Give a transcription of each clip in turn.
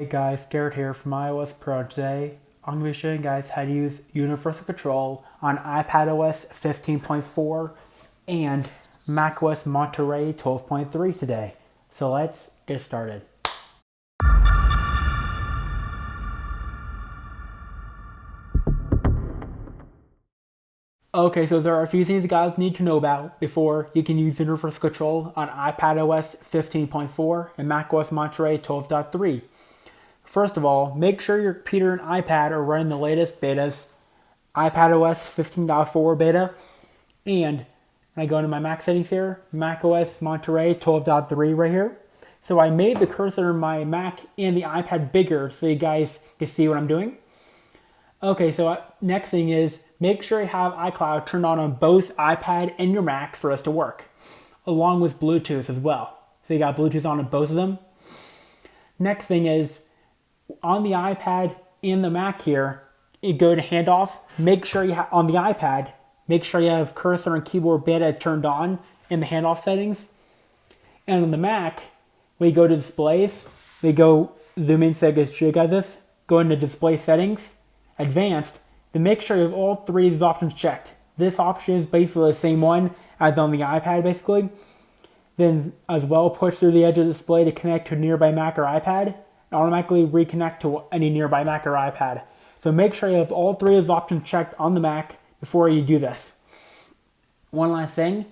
Hey guys, Garrett here from iOS Pro. Today, I'm going to be showing you guys how to use universal control on iPadOS 15.4 and macOS Monterey 12.3 today. So let's get started. Okay, so there are a few things you guys need to know about before you can use universal control on iPadOS 15.4 and macOS Monterey 12.3. First of all, make sure your computer and iPad are running the latest betas, iPadOS 15.4 beta, and when I go into my Mac settings here, macOS Monterey 12.3 right here. So I made the cursor in my Mac and the iPad bigger so you guys can see what I'm doing. Okay, so next thing is make sure you have iCloud turned on both iPad and your Mac for us to work, along with Bluetooth as well. So you got Bluetooth on both of them. Next thing is, on the iPad and the Mac here, you go to handoff, make sure you have, on the iPad, make sure you have cursor and keyboard beta turned on in the handoff settings. And on the Mac, we go to displays, we go zoom in so I can show you guys this, go into display settings, advanced, then make sure you have all three of these options checked. This option is basically the same one as on the iPad basically. Then as well, push through the edge of the display to connect to a nearby Mac or iPad, automatically reconnect to any nearby Mac or iPad. So make sure you have all three of the options checked on the Mac before you do this. One last thing,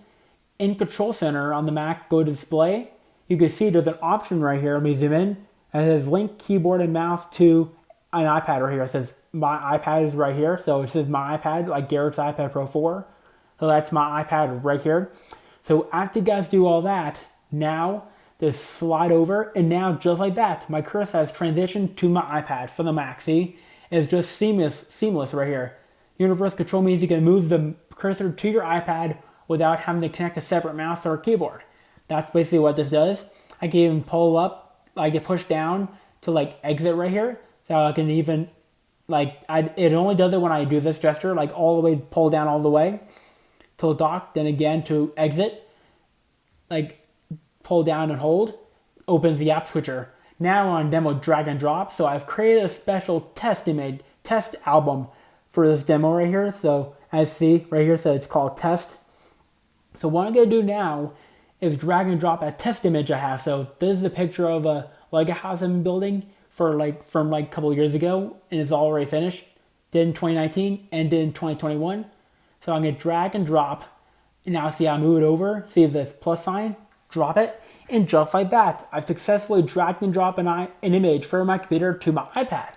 in Control Center on the Mac, go to Display. You can see there's an option right here, let me zoom in, and it says link keyboard and mouse to an iPad right here. It says my iPad is right here, so it says my iPad, like Garrett's iPad Pro 4. So that's my iPad right here. So after you guys do all that, now just slide over, and now just like that, my cursor has transitioned to my iPad for the Mac. See, it's just seamless right here. Universal control means you can move the cursor to your iPad without having to connect a separate mouse or a keyboard. That's basically what this does. I can even pull up, I can push down to like exit right here. So I can even, it only does it when I do this gesture, like all the way, pull down all the way till dock, then again to exit, like pull down and hold, opens the app switcher. Now on demo drag and drop, so I've created a special test album for this demo right here. So as you see right here, so it's called test. So what I'm gonna do now is drag and drop a test image I have. So this is a picture of a Lego house I'm building from a couple years ago, and it's already finished. Did in 2019 and did in 2021. So I'm gonna drag and drop, and now see I move it over, see this plus sign, drop it, and just like that, I've successfully dragged and dropped an image from my computer to my iPad.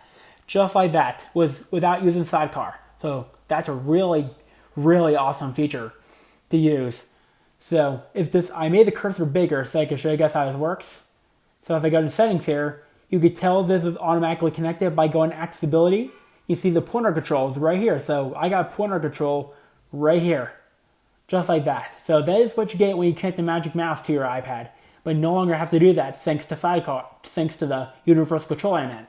Just like that, without using Sidecar. So that's a really, really awesome feature to use. So I made the cursor bigger so I can show you guys how this works. So if I go to settings here, you can tell this is automatically connected by going to accessibility. You see the pointer controls right here. So I got pointer control right here. Just like that. So that is what you get when you connect the Magic Mouse to your iPad, but no longer have to do that thanks to Sidecar, thanks to the universal control I meant.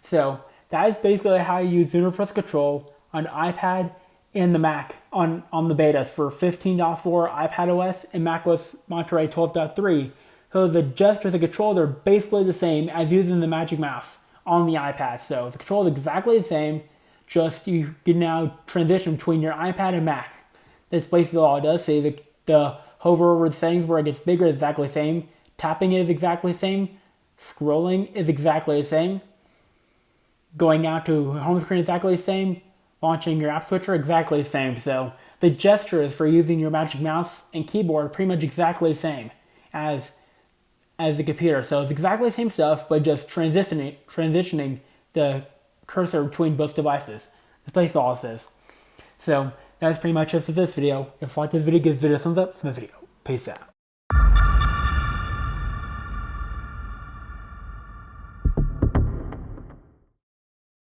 So that is basically how you use universal control on iPad and the Mac on the betas for 15.4 iPadOS and macOS Monterey 12.3. So the gestures and controls are basically the same as using the Magic Mouse on the iPad. So the control is exactly the same, just you can now transition between your iPad and Mac. That's basically all it does. See the hover over the settings where it gets bigger is exactly the same. Tapping is exactly the same. Scrolling is exactly the same. Going out to home screen is exactly the same. Launching your app switcher exactly the same. So the gestures for using your Magic Mouse and keyboard are pretty much exactly the same as the computer. So it's exactly the same stuff, but just transitioning the cursor between both devices. That's basically all it is. So that's pretty much it for this video. If you like this video, give this video a thumbs up for the video. Peace out.